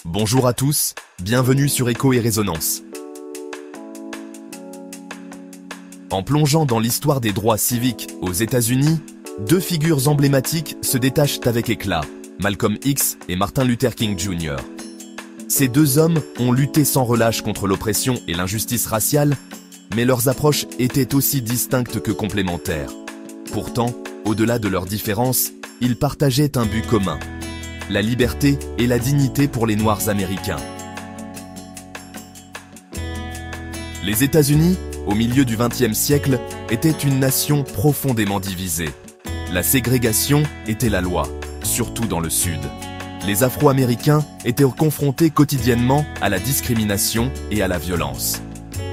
Bonjour à tous, bienvenue sur Écho et Résonance. En plongeant dans l'histoire des droits civiques aux États-Unis, deux figures emblématiques se détachent avec éclat, Malcolm X et Martin Luther King Jr. Ces deux hommes ont lutté sans relâche contre l'oppression et l'injustice raciale, mais leurs approches étaient aussi distinctes que complémentaires. Pourtant, au-delà de leurs différences, ils partageaient un but commun: la liberté et la dignité pour les Noirs américains. Les États-Unis, au milieu du XXe siècle, étaient une nation profondément divisée. La ségrégation était la loi, surtout dans le Sud. Les Afro-Américains étaient confrontés quotidiennement à la discrimination et à la violence.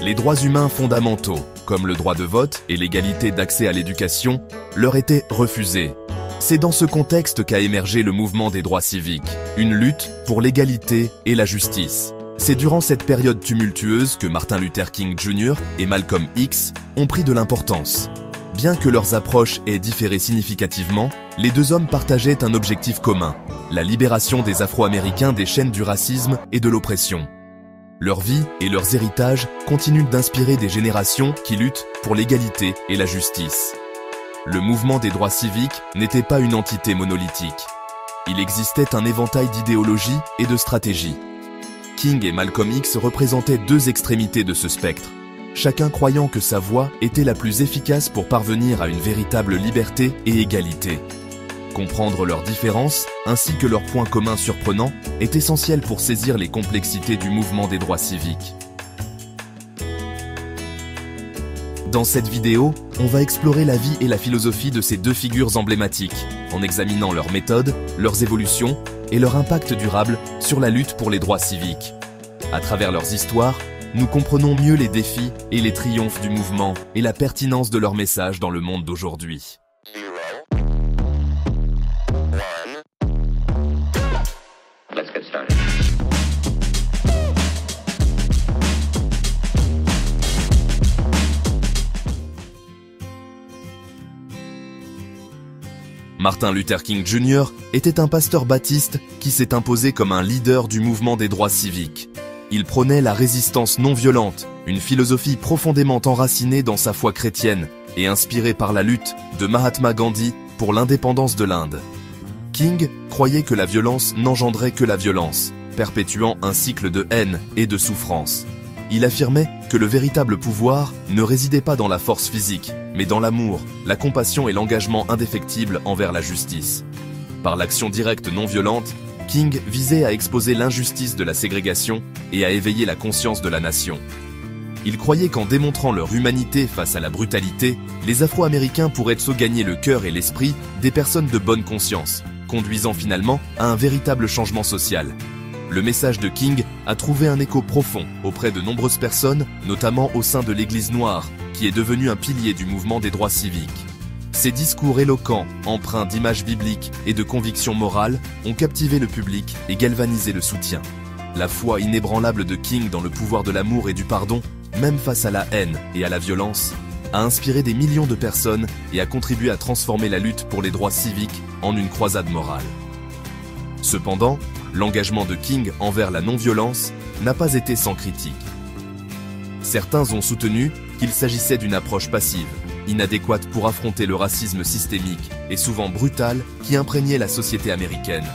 Les droits humains fondamentaux, comme le droit de vote et l'égalité d'accès à l'éducation, leur étaient refusés. C'est dans ce contexte qu'a émergé le mouvement des droits civiques, une lutte pour l'égalité et la justice. C'est durant cette période tumultueuse que Martin Luther King Jr. et Malcolm X ont pris de l'importance. Bien que leurs approches aient différé significativement, les deux hommes partageaient un objectif commun: la libération des Afro-Américains des chaînes du racisme et de l'oppression. Leur vie et leurs héritages continuent d'inspirer des générations qui luttent pour l'égalité et la justice. Le mouvement des droits civiques n'était pas une entité monolithique. Il existait un éventail d'idéologies et de stratégies. King et Malcolm X représentaient deux extrémités de ce spectre, chacun croyant que sa voie était la plus efficace pour parvenir à une véritable liberté et égalité. Comprendre leurs différences, ainsi que leurs points communs surprenants, est essentiel pour saisir les complexités du mouvement des droits civiques. Dans cette vidéo, on va explorer la vie et la philosophie de ces deux figures emblématiques, en examinant leurs méthodes, leurs évolutions et leur impact durable sur la lutte pour les droits civiques. À travers leurs histoires, nous comprenons mieux les défis et les triomphes du mouvement et la pertinence de leur message dans le monde d'aujourd'hui. Let's get started. Martin Luther King Jr. était un pasteur baptiste qui s'est imposé comme un leader du mouvement des droits civiques. Il prônait la résistance non violente, une philosophie profondément enracinée dans sa foi chrétienne et inspirée par la lutte de Mahatma Gandhi pour l'indépendance de l'Inde. King croyait que la violence n'engendrait que la violence, perpétuant un cycle de haine et de souffrance. Il affirmait que le véritable pouvoir ne résidait pas dans la force physique, mais dans l'amour, la compassion et l'engagement indéfectible envers la justice. Par l'action directe non violente, King visait à exposer l'injustice de la ségrégation et à éveiller la conscience de la nation. Il croyait qu'en démontrant leur humanité face à la brutalité, les Afro-Américains pourraient se gagner le cœur et l'esprit des personnes de bonne conscience, conduisant finalement à un véritable changement social. Le message de King a trouvé un écho profond auprès de nombreuses personnes, notamment au sein de l'Église noire, qui est devenue un pilier du mouvement des droits civiques. Ses discours éloquents, empreints d'images bibliques et de convictions morales, ont captivé le public et galvanisé le soutien. La foi inébranlable de King dans le pouvoir de l'amour et du pardon, même face à la haine et à la violence, a inspiré des millions de personnes et a contribué à transformer la lutte pour les droits civiques en une croisade morale. Cependant, l'engagement de King envers la non-violence n'a pas été sans critique. Certains ont soutenu qu'il s'agissait d'une approche passive, inadéquate pour affronter le racisme systémique et souvent brutal qui imprégnait la société américaine.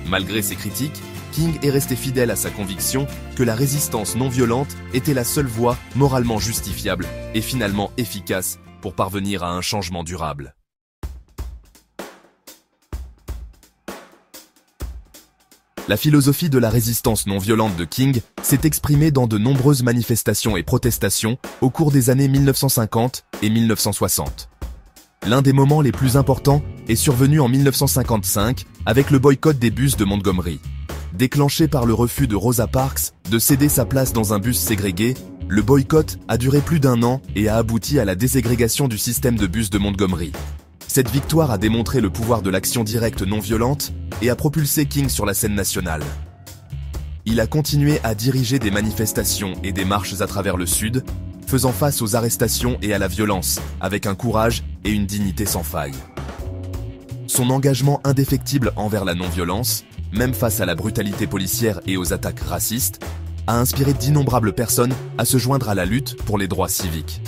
Malgré ces critiques, King est resté fidèle à sa conviction que la résistance non violente était la seule voie moralement justifiable et finalement efficace pour parvenir à un changement durable. La philosophie de la résistance non violente de King s'est exprimée dans de nombreuses manifestations et protestations au cours des années 1950 et 1960. L'un des moments les plus importants est survenu en 1955 avec le boycott des bus de Montgomery. Déclenché par le refus de Rosa Parks de céder sa place dans un bus ségrégué, le boycott a duré plus d'un an et a abouti à la déségrégation du système de bus de Montgomery. Cette victoire a démontré le pouvoir de l'action directe non violente et a propulsé King sur la scène nationale. Il a continué à diriger des manifestations et des marches à travers le Sud, faisant face aux arrestations et à la violence, avec un courage et une dignité sans faille. son engagement indéfectible envers la non-violence, même face à la brutalité policière et aux attaques racistes, a inspiré d'innombrables personnes à se joindre à la lutte pour les droits civiques.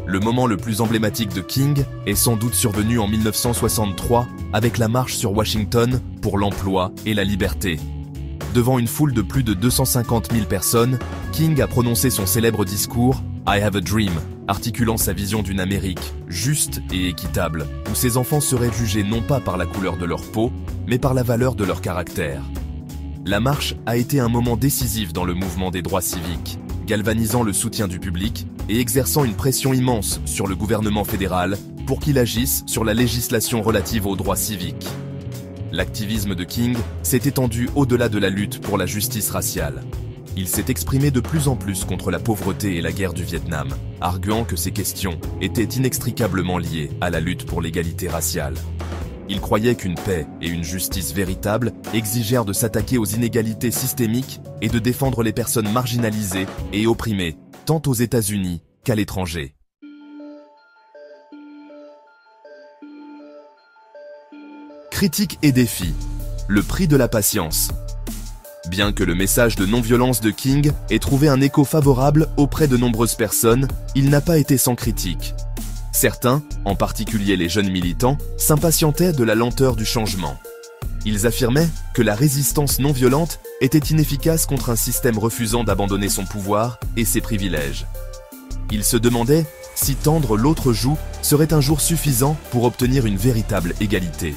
Le moment le plus emblématique de King est sans doute survenu en 1963 avec la marche sur Washington pour l'emploi et la liberté. Devant une foule de plus de 250 000 personnes, King a prononcé son célèbre discours « I have a dream », articulant sa vision d'une Amérique juste et équitable, où ses enfants seraient jugés non pas par la couleur de leur peau, mais par la valeur de leur caractère. La marche a été un moment décisif dans le mouvement des droits civiques, galvanisant le soutien du public et exerçant une pression immense sur le gouvernement fédéral pour qu'il agisse sur la législation relative aux droits civiques. L'activisme de King s'est étendu au-delà de la lutte pour la justice raciale. Il s'est exprimé de plus en plus contre la pauvreté et la guerre du Vietnam, arguant que ces questions étaient inextricablement liées à la lutte pour l'égalité raciale. Il croyait qu'une paix et une justice véritable exigèrent de s'attaquer aux inégalités systémiques et de défendre les personnes marginalisées et opprimées, tant aux États-Unis qu'à l'étranger. Critiques et défis. Le prix de la patience. Bien que le message de non-violence de King ait trouvé un écho favorable auprès de nombreuses personnes, il n'a pas été sans critique. Certains, en particulier les jeunes militants, s'impatientaient de la lenteur du changement. Ils affirmaient que la résistance non violente était inefficace contre un système refusant d'abandonner son pouvoir et ses privilèges. Ils se demandaient si tendre l'autre joue serait un jour suffisant pour obtenir une véritable égalité.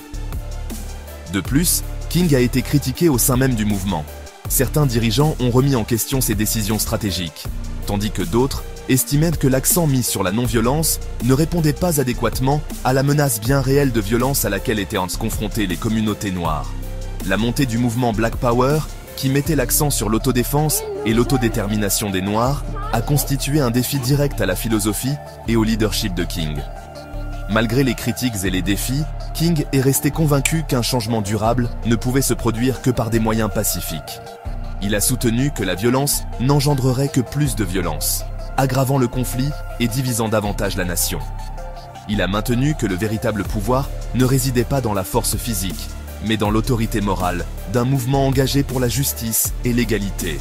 De plus, King a été critiqué au sein même du mouvement. Certains dirigeants ont remis en question ses décisions stratégiques, tandis que d'autres estimaient que l'accent mis sur la non-violence ne répondait pas adéquatement à la menace bien réelle de violence à laquelle étaient confrontées les communautés noires. La montée du mouvement Black Power, qui mettait l'accent sur l'autodéfense et l'autodétermination des Noirs, a constitué un défi direct à la philosophie et au leadership de King. Malgré les critiques et les défis, King est resté convaincu qu'un changement durable ne pouvait se produire que par des moyens pacifiques. Il a soutenu que la violence n'engendrerait que plus de violence, aggravant le conflit et divisant davantage la nation. Il a maintenu que le véritable pouvoir ne résidait pas dans la force physique, mais dans l'autorité morale d'un mouvement engagé pour la justice et l'égalité.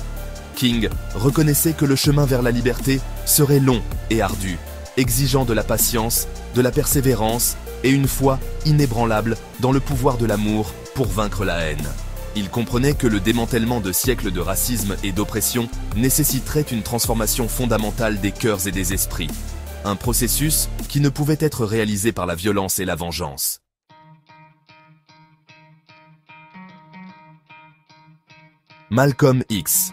King reconnaissait que le chemin vers la liberté serait long et ardu, exigeant de la patience, de la persévérance et une foi inébranlable dans le pouvoir de l'amour pour vaincre la haine. Il comprenait que le démantèlement de siècles de racisme et d'oppression nécessiterait une transformation fondamentale des cœurs et des esprits, un processus qui ne pouvait être réalisé par la violence et la vengeance. Malcolm X,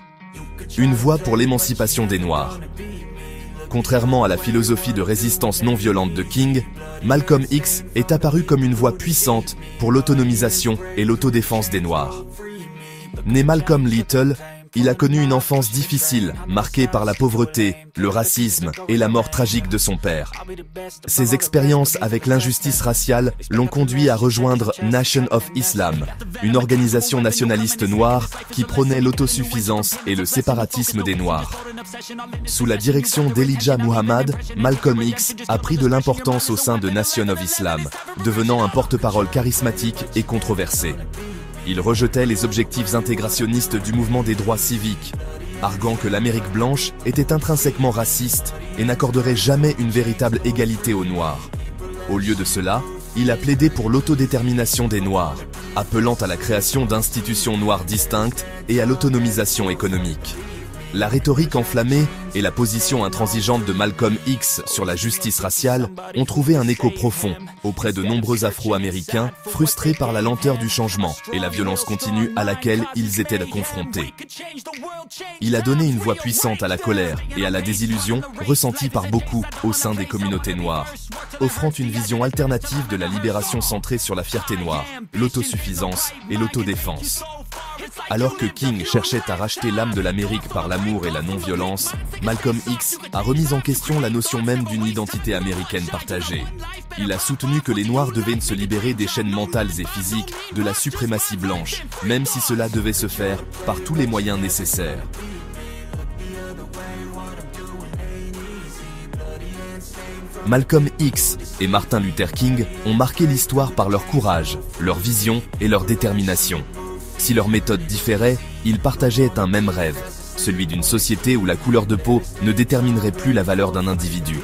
une voix pour l'émancipation des Noirs. Contrairement à la philosophie de résistance non violente de King, Malcolm X est apparu comme une voix puissante pour l'autonomisation et l'autodéfense des Noirs. Né Malcolm Little, il a connu une enfance difficile, marquée par la pauvreté, le racisme et la mort tragique de son père. Ses expériences avec l'injustice raciale l'ont conduit à rejoindre Nation of Islam, une organisation nationaliste noire qui prônait l'autosuffisance et le séparatisme des Noirs. Sous la direction d'Elijah Muhammad, Malcolm X a pris de l'importance au sein de Nation of Islam, devenant un porte-parole charismatique et controversé. Il rejetait les objectifs intégrationnistes du mouvement des droits civiques, arguant que l'Amérique blanche était intrinsèquement raciste et n'accorderait jamais une véritable égalité aux Noirs. Au lieu de cela, il a plaidé pour l'autodétermination des Noirs, appelant à la création d'institutions noires distinctes et à l'autonomisation économique. La rhétorique enflammée et la position intransigeante de Malcolm X sur la justice raciale ont trouvé un écho profond auprès de nombreux Afro-Américains frustrés par la lenteur du changement et la violence continue à laquelle ils étaient confrontés. Il a donné une voix puissante à la colère et à la désillusion ressentie par beaucoup au sein des communautés noires, offrant une vision alternative de la libération centrée sur la fierté noire, l'autosuffisance et l'autodéfense. Alors que King cherchait à racheter l'âme de l'Amérique par l'amour et la non-violence, Malcolm X a remis en question la notion même d'une identité américaine partagée. Il a soutenu que les Noirs devaient se libérer des chaînes mentales et physiques de la suprématie blanche, même si cela devait se faire par tous les moyens nécessaires. Malcolm X et Martin Luther King ont marqué l'histoire par leur courage, leur vision et leur détermination. Si leurs méthodes différaient, ils partageaient un même rêve, celui d'une société où la couleur de peau ne déterminerait plus la valeur d'un individu.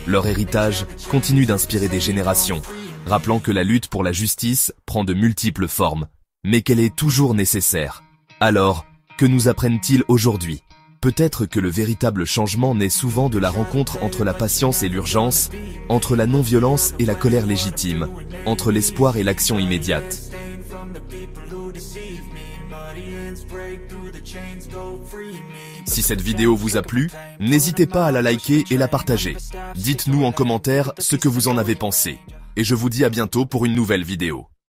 Leur héritage continue d'inspirer des générations, rappelant que la lutte pour la justice prend de multiples formes, mais qu'elle est toujours nécessaire. Alors, que nous apprennent-ils aujourd'hui ? Peut-être que le véritable changement naît souvent de la rencontre entre la patience et l'urgence, entre la non-violence et la colère légitime, entre l'espoir et l'action immédiate. Si cette vidéo vous a plu, n'hésitez pas à la liker et la partager. Dites-nous en commentaire ce que vous en avez pensé. Et je vous dis à bientôt pour une nouvelle vidéo.